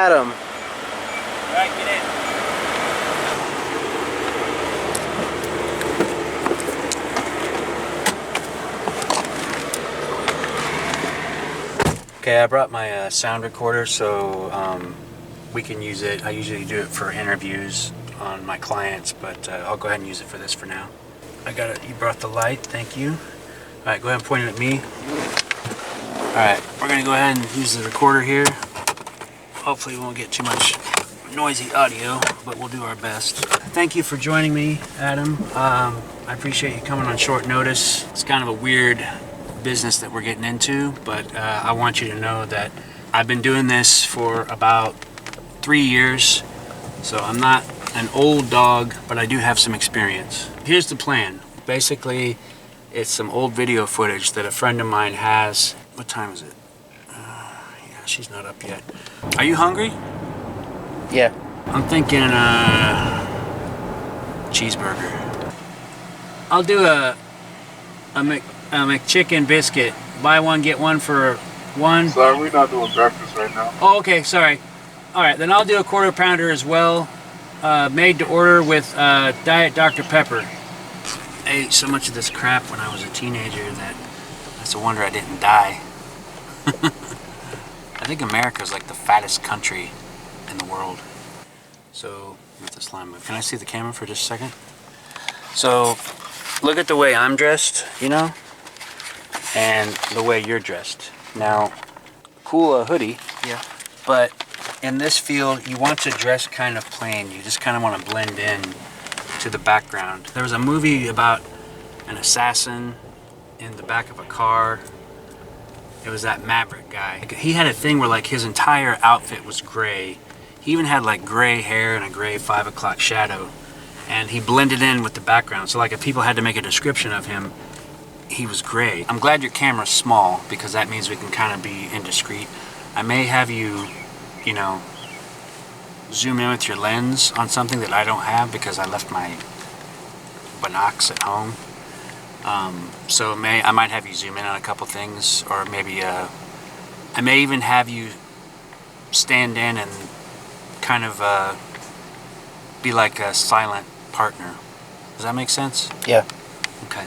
Adam. All right, get in. Okay, I brought my sound recorder so we can use it. I usually do it for interviews on my clients, but I'll go ahead and use it for this for now. I got it. You brought the light. Thank you. All right, go ahead and point it at me. All right, we're gonna go ahead and use the recorder here. Hopefully we won't get too much noisy audio, but we'll do our best. Thank you for joining me, Adam. I appreciate you coming on short notice. It's kind of a weird business that we're getting into, but I want you to know that I've been doing this for about 3 years, so I'm not an old dog, but I do have some experience. Here's the plan. Basically, it's some old video footage that a friend of mine has. What time is it? Yeah, she's not up yet. Are you hungry? Yeah. I'm thinking cheeseburger. I'll do a McChicken biscuit. Buy one, get one for one. Sorry, we're not doing breakfast right now. Oh, okay, sorry. All right, then I'll do a quarter pounder as well. Made to order with Diet Dr. Pepper. I ate so much of this crap when I was a teenager that it's a wonder I didn't die. I think America's like the fattest country in the world. So, with the slime move. Can I see the camera for just a second? So, look at the way I'm dressed, you know? And the way you're dressed. Now, cool hoodie. Yeah. But in this field, you want to dress kind of plain. You just kind of want to blend in to the background. There was a movie about an assassin in the back of a car. It was that Maverick guy. He had a thing where like his entire outfit was gray. He even had like gray hair and a gray 5 o'clock shadow. And he blended in with the background. So like if people had to make a description of him, he was gray. I'm glad your camera's small because that means we can kind of be indiscreet. I may have you, you know, zoom in with your lens on something that I don't have because I left my binocs at home. So I might have you zoom in on a couple things, or maybe I may even have you stand in and kind of be like a silent partner. Does that make sense? Yeah. Okay.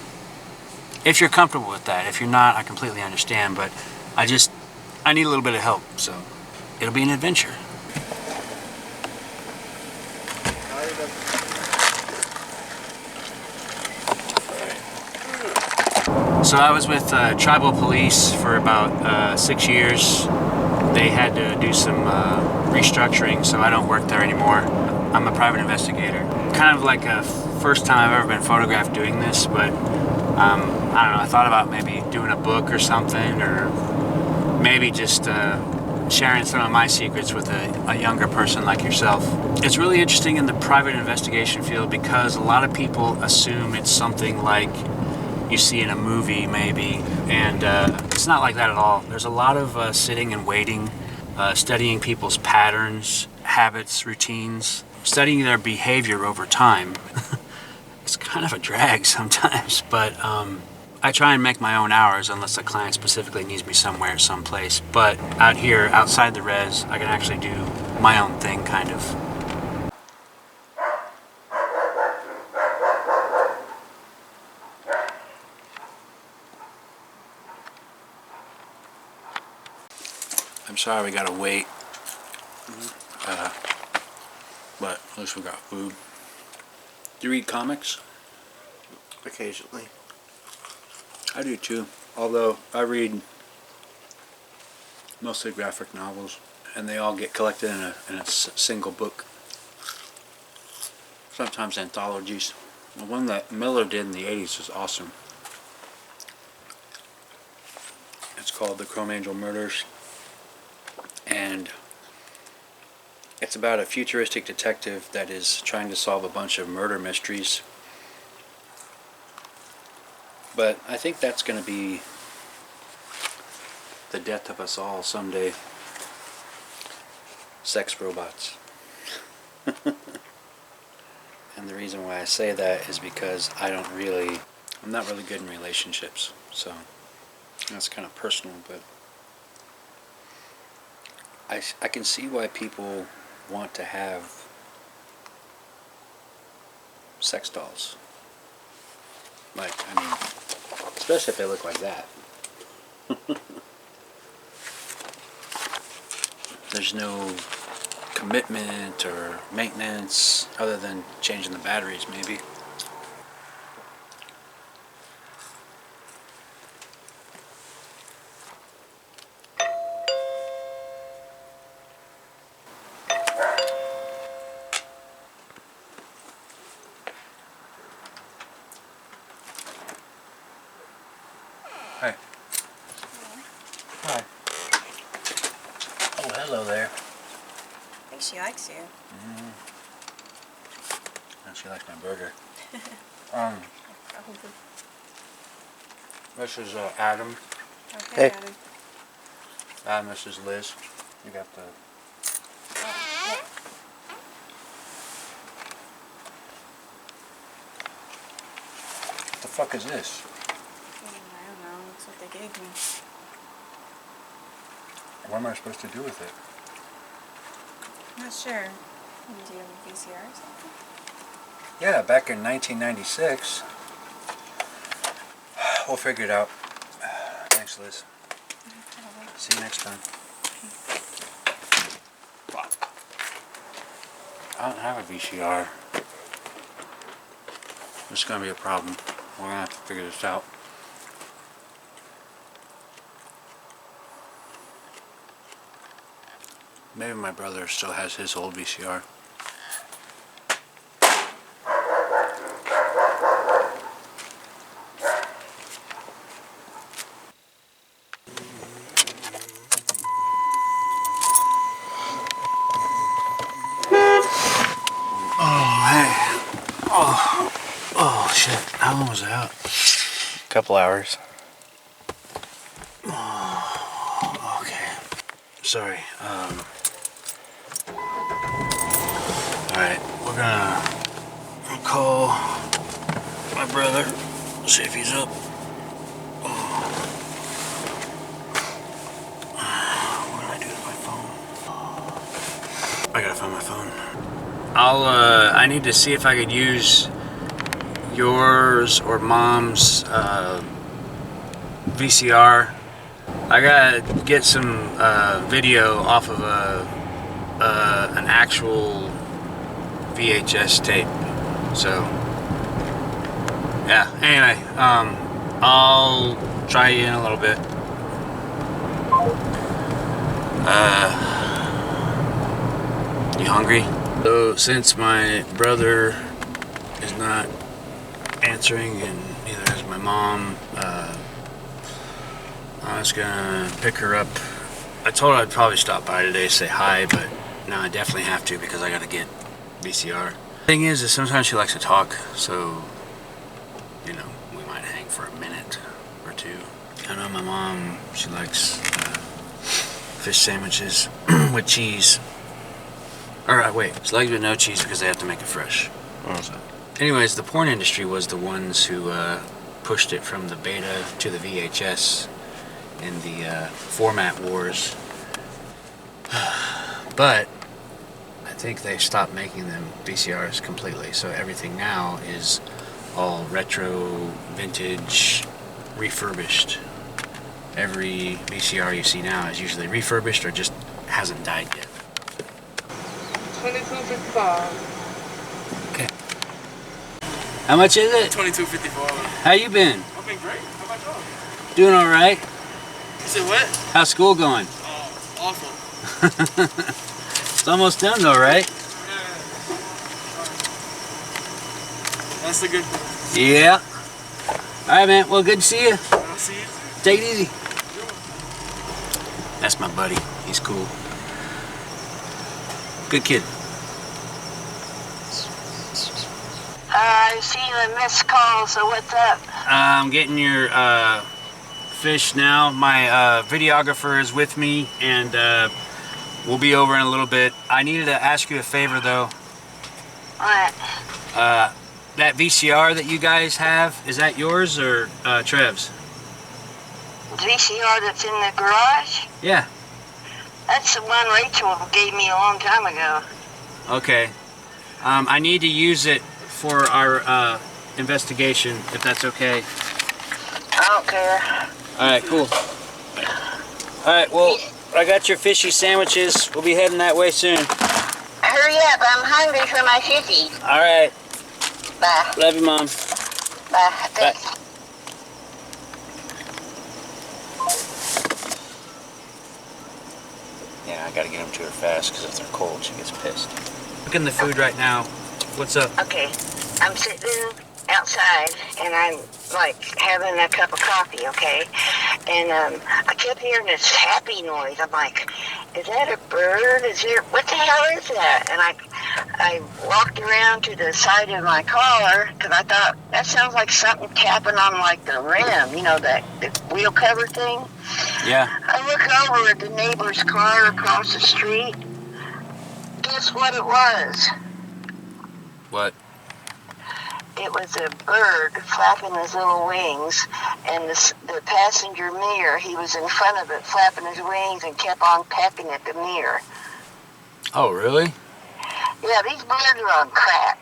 If you're comfortable with that. If you're not, I completely understand, but I need a little bit of help, so it'll be an adventure. So I was with tribal police for about 6 years. They had to do some restructuring, so I don't work there anymore. I'm a private investigator. Kind of like a first time I've ever been photographed doing this, but I don't know, I thought about maybe doing a book or something, or maybe just sharing some of my secrets with a younger person like yourself. It's really interesting in the private investigation field because a lot of people assume it's something like you see in a movie maybe, and it's not like that at all. There's a lot of sitting and waiting, studying people's patterns, habits, routines, studying their behavior over time. It's kind of a drag sometimes, but I try and make my own hours unless a client specifically needs me somewhere, someplace. But out here, outside the res, I can actually do my own thing, kind of. I'm sorry we gotta wait, but at least we got food. Do you read comics? Occasionally. I do too, although I read mostly graphic novels, and they all get collected in a single book. Sometimes anthologies. The one that Miller did in the 80s was awesome. It's called The Chrome Angel Murders, and it's about a futuristic detective that is trying to solve a bunch of murder mysteries. But I think that's going to be the death of us all someday. Sex robots. And the reason why I say that is because I'm not really good in relationships. So that's kind of personal, but I can see why people want to have sex dolls. Like, I mean, especially if they look like that. There's no commitment or maintenance other than changing the batteries, maybe. Hi. Hi. Oh, hello there. I think she likes you. And she likes my burger. Probably. This is Adam. Okay, Hey. Adam. This is Liz. You got the... Oh, What the fuck is this? yeah. I don't know. That's what they gave me. What am I supposed to do with it? I'm not sure. Do you have a VCR or something? Yeah, back in 1996. We'll figure it out. Thanks, Liz. See you next time. I don't have a VCR. This is going to be a problem. We're going to have to figure this out. Maybe my brother still has his old VCR. Oh shit, how long was it out? Couple hours. Okay. Sorry. Alright, we're gonna call my brother, see if he's up. What did I do with my phone? I gotta find my phone. I need to see if I could use yours or Mom's VCR. I gotta get some video off of an actual VHS tape. So yeah. Anyway, I'll try you in a little bit. You hungry? So since my brother is not answering and neither is my mom, I was gonna pick her up. I told her I'd probably stop by today to say hi, but now I definitely have to because I gotta get VCR. Thing is sometimes she likes to talk, so you know, we might hang for a minute or two. I know my mom, she likes fish sandwiches with cheese. Alright, wait, she likes it with no cheese because they have to make it fresh. So, anyways, the porn industry was the ones who pushed it from the beta to the VHS in the format wars. But I think they stopped making them VCRs completely, so everything now is all retro, vintage, refurbished. Every VCR you see now is usually refurbished or just hasn't died yet. 22.55. Okay. How much is it? 22.54. How you been? I've been great. How about y'all? Doing all right? Is it what? How's school going? Awful. It's almost done though, right? That's the good part. Yeah. All right, man. Well, good to see you. I'll see you too. Take it easy. That's my buddy. He's cool. Good kid. I see the missed call, so what's up? I'm getting your fish now. My videographer is with me, and we'll be over in a little bit. I needed to ask you a favor, though. What? That VCR that you guys have, is that yours or Trev's? VCR that's in the garage? Yeah. That's the one Rachel gave me a long time ago. Okay. I need to use it for our investigation, if that's okay. I don't care. All right, cool. All right, well, I got your fishy sandwiches. We'll be heading that way soon. Hurry up, I'm hungry for my fishy. All right. Bye. Love you, Mom. Bye. Bye. Yeah, I gotta get them to her fast because if they're cold, she gets pissed. Cooking the food right now. What's up? Okay, I'm sitting outside and I'm like having a cup of coffee, okay? And I kept hearing this happy noise. I'm like, is that a bird? What the hell is that? And I walked around to the side of my car because I thought that sounds like something tapping on like the rim, you know, the wheel cover thing. Yeah. I look over at the neighbor's car across the street. Guess what it was? What? It was a bird flapping his little wings, and the passenger mirror, he was in front of it flapping his wings and kept on pecking at the mirror. Oh, really? Yeah, these birds are on crack.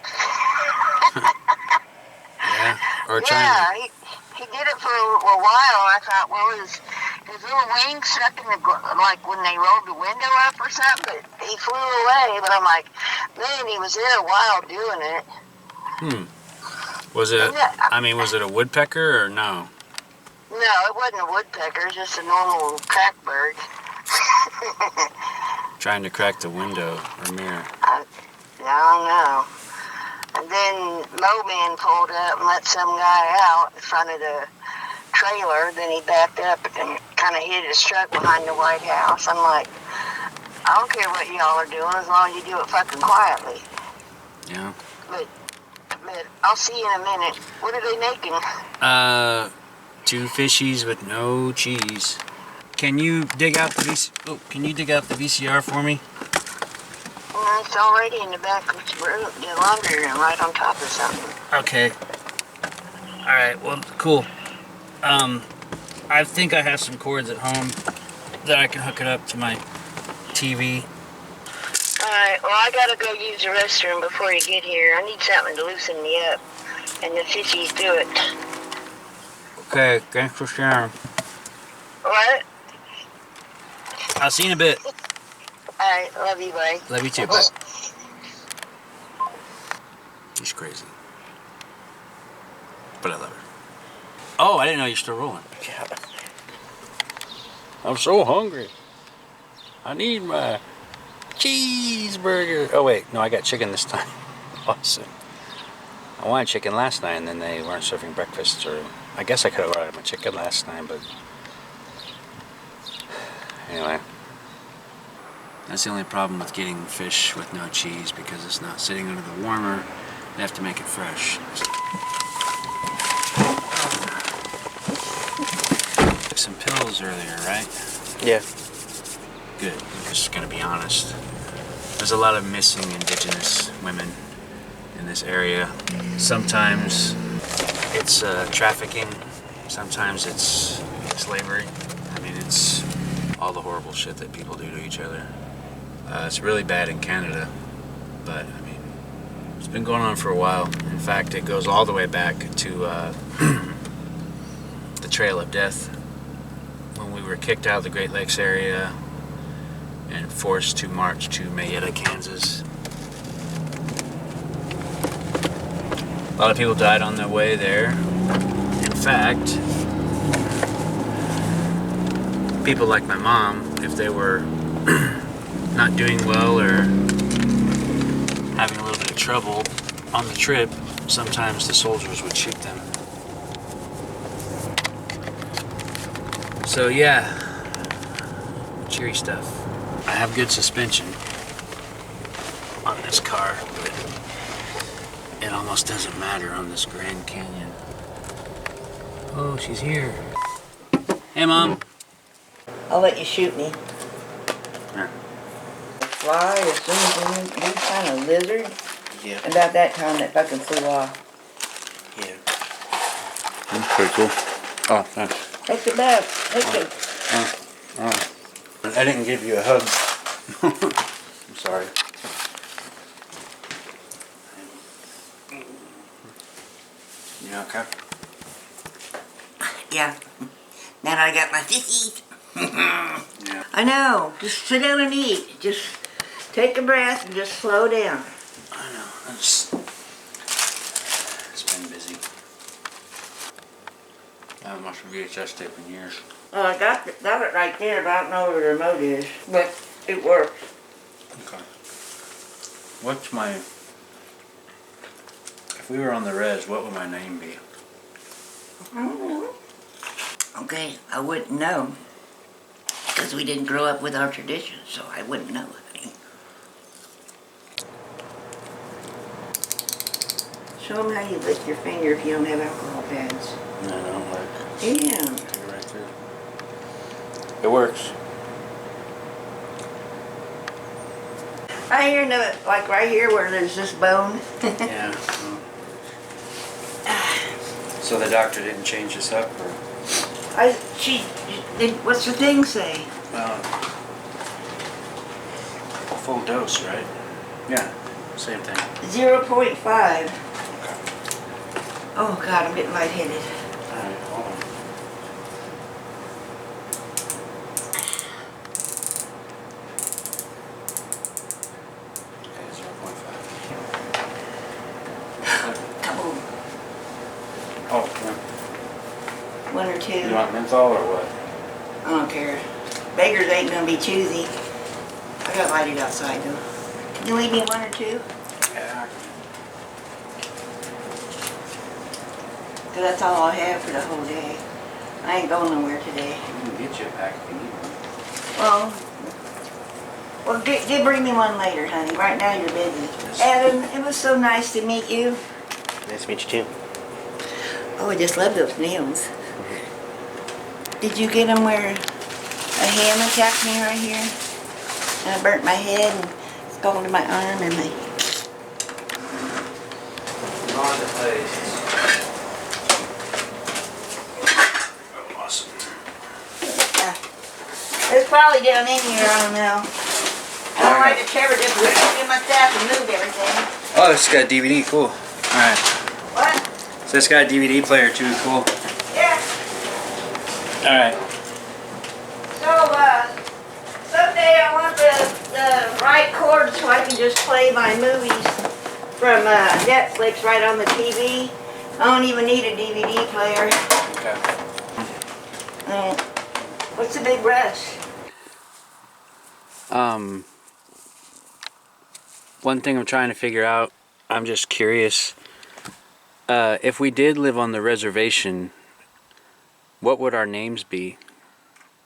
Yeah. Or Yeah, he did it for a while, and I thought, well, his little wings stuck in like when they rolled the window up or something, but he flew away. But I'm like, man, he was there a while doing it. Was it, I mean, was it a woodpecker or no? No, it wasn't a woodpecker, it was just a normal crack bird. Trying to crack the window or mirror. I don't know. And then Moman pulled up and let some guy out in front of the trailer. Then he backed up and kind of hid his truck behind the White House. I'm like, I don't care what y'all are doing as long as you do it fucking quietly. Yeah. But I'll see you in a minute. What are they making? 2 fishies with no cheese. Can you dig out the VCR for me? Well, it's already in the back of the laundry room, right on top of something. Okay. All right. Well, cool. I think I have some cords at home that I can hook it up to my TV. Alright, well, I gotta go use the restroom before you get here. I need something to loosen me up. And the fishies do it. Okay. Thanks for sharing. What? I'll see you in a bit. Alright, love you, bye. Love you too. Bye. She's crazy. But I love her. Oh, I didn't know you're still rolling. Yeah. I'm so hungry. I need my cheeseburger. Oh, wait. No, I got chicken this time. Awesome. I wanted chicken last night, and then they weren't serving breakfast. Or I guess I could have ordered my chicken last night, but anyway. That's the only problem with getting fish with no cheese, because it's not sitting under the warmer. They have to make it fresh. Took some pills earlier, right? Yeah. Good. I'm just gonna be honest. There's a lot of missing indigenous women in this area. Sometimes it's trafficking. Sometimes it's slavery. I mean, it's all the horrible shit that people do to each other. It's really bad in Canada, but I mean, it's been going on for a while. In fact, it goes all the way back to the Trail of Death, when we were kicked out of the Great Lakes area and forced to march to Mayetta, Kansas. A lot of people died on their way there. In fact, people like my mom, if they were not doing well or having a little bit of trouble on the trip, sometimes the soldiers would shoot them. So yeah, cheery stuff. I have good suspension on this car, but it almost doesn't matter on this Grand Canyon. Oh, she's here. Hey, Mom. I'll let you shoot me. Here. Fly as soon as you kind of lizard. Yeah. About that time that fucking flew off. Yeah. That's pretty cool. Oh, thanks. Take it back. Take it. I didn't give you a hug. I'm sorry. You okay? Yeah. Now that I got my sissies. Yeah. I know. Just sit down and eat. Just take a breath and just slow down. I know. It's been busy. I haven't watched a VHS tape in years. Oh, I got it right there, but I don't know where the remote is. But it works. Okay. What's my... If we were on the res, what would my name be? I don't know. Okay, I wouldn't know. Because we didn't grow up with our traditions, so I wouldn't know. Show them how you lick your finger if you don't have alcohol pads. No, no, like... Damn. Take it right through. It works. Right here, like right here where there's this bone. Yeah. So the doctor didn't change this up, or? What's the thing say? Full dose, right? Yeah, same thing. 0.5. Oh God, I'm getting lightheaded. Alright, hold on. Okay, 0.5. Come on. Oh, One or two. you want menthol or what? I don't care. Beggars ain't gonna be choosy. I gotta light it outside though. Can you leave me one or two? Yeah. Cause that's all I have for the whole day. I ain't going nowhere today. We can get you a pack if you need one. Well, bring me one later, honey. Right now you're busy. Adam, it was so nice to meet you. Nice to meet you too. Oh, I just love those nails. Did you get them where a ham attacked me right here? And I burnt my head and scalded my arm and my... On the place. Awesome. It's probably down in here, I don't know. I don't like to tear it, just in my staff and move everything. Oh, this got a DVD, cool. Alright. What? So this got a DVD player too, cool. Yeah. Alright. So, someday I want the right cord so I can just play my movies from Netflix right on the TV. I don't even need a DVD player. Okay. What's the big rush? One thing I'm trying to figure out, I'm just curious, if we did live on the reservation, what would our names be?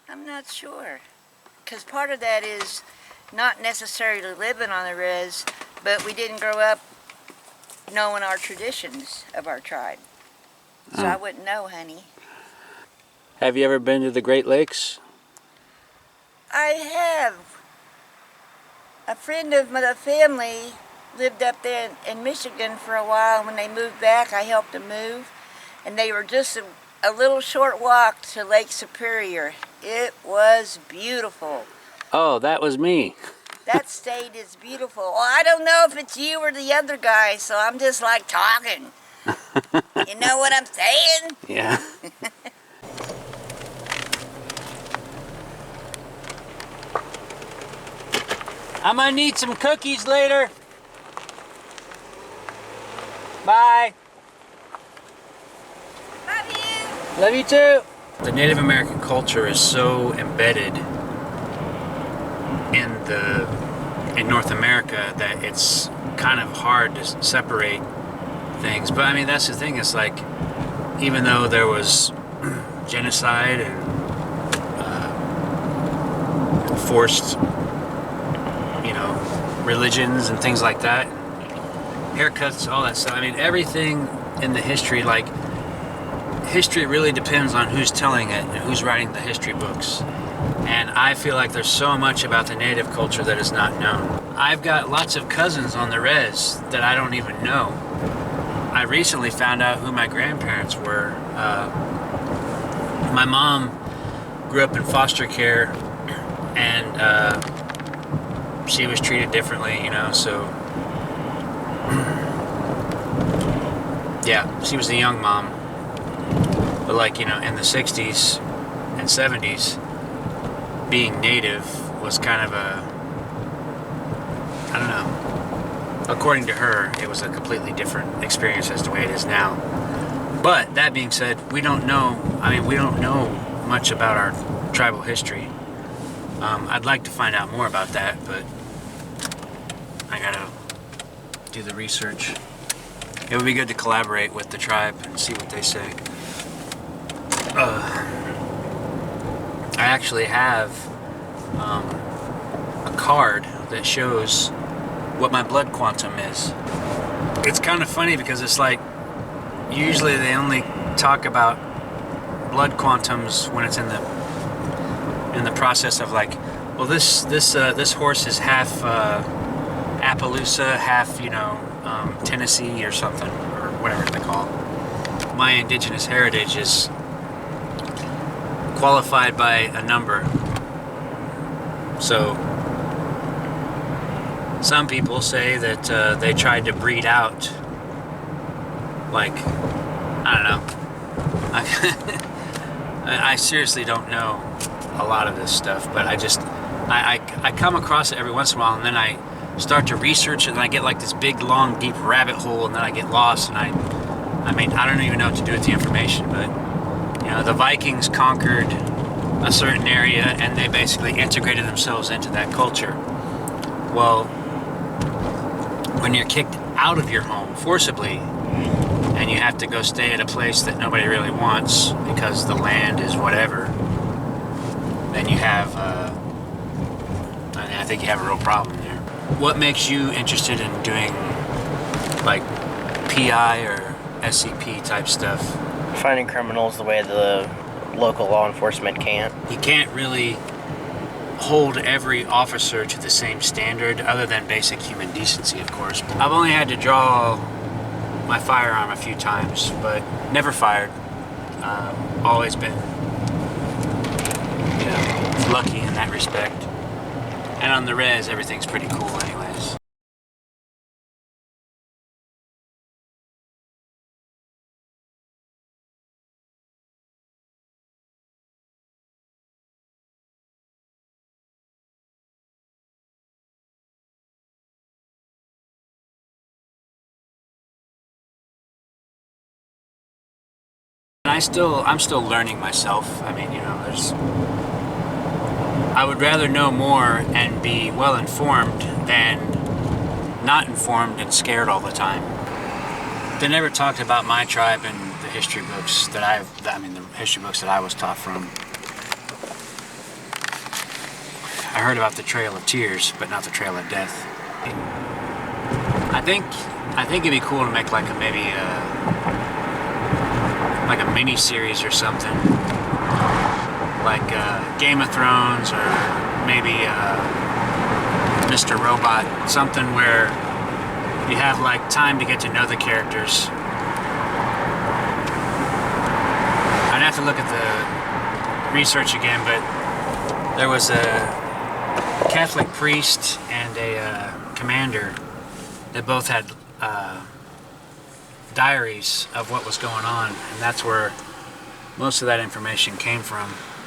I'm not sure. Because part of that is not necessarily living on the res, but we didn't grow up knowing our traditions of our tribe. So I wouldn't know, honey. Have you ever been to the Great Lakes? I have. A friend of the family lived up there in Michigan for a while. When they moved back, I helped them move. And they were just a little short walk to Lake Superior. It was beautiful. Oh, that was me. That state is beautiful. Well, I don't know if it's you or the other guy, so I'm just like talking. You know what I'm saying? Yeah. I'm gonna need some cookies later. Bye. Love you. Love you too. The Native American culture is so embedded in North America that it's kind of hard to separate things. But I mean, that's the thing. It's like, even though there was genocide and forced, religions and things like that, haircuts, all that stuff. I mean, everything in the history, like, history really depends on who's telling it and who's writing the history books. And I feel like there's so much about the Native culture that is not known. I've got lots of cousins on the res that I don't even know. I recently found out who my grandparents were. My mom grew up in foster care and she was treated differently, you know, so yeah, she was a young mom, but like, you know, in the 60s and 70s, being Native was kind of a, I don't know, according to her, it was a completely different experience as the way it is now. But that being said, we don't know much about our tribal history. I'd like to find out more about that, but I gotta do the research. It would be good to collaborate with the tribe and see what they say. I actually have a card that shows what my blood quantum is. It's kind of funny because it's like, usually they only talk about blood quantums when it's in the process of like, well, this horse is half Appaloosa, half, you know, Tennessee or something, or whatever they call it. My indigenous heritage is qualified by a number. So some people say that they tried to breed out, like, I don't know. I seriously don't know a lot of this stuff, but I come across it every once in a while, and then I start to research it, and I get like this big, long, deep rabbit hole, and then I get lost, and I mean, I don't even know what to do with the information, but, you know, the Vikings conquered a certain area, and they basically integrated themselves into that culture. Well, when you're kicked out of your home forcibly, and you have to go stay at a place that nobody really wants because the land is whatever, then you have, I think you have a real problem there. What makes you interested in doing like PI or SCP type stuff? Finding criminals the way the local law enforcement can't. You can't really hold every officer to the same standard, other than basic human decency, of course. I've only had to draw my firearm a few times, but never fired. Always been, you know, lucky in that respect. And on the res, everything's pretty cool anyways. I'm still learning myself. I mean, you know, I would rather know more and be well informed than not informed and scared all the time. They never talked about my tribe in the history books that the history books that I was taught from. I heard about the Trail of Tears, but not the Trail of Death. I think it'd be cool to make like a mini series or something, like Game of Thrones, or maybe Mr. Robot, something where you have like time to get to know the characters. I'd have to look at the research again, but there was a Catholic priest and a commander that both had diaries of what was going on, and that's where most of that information came from.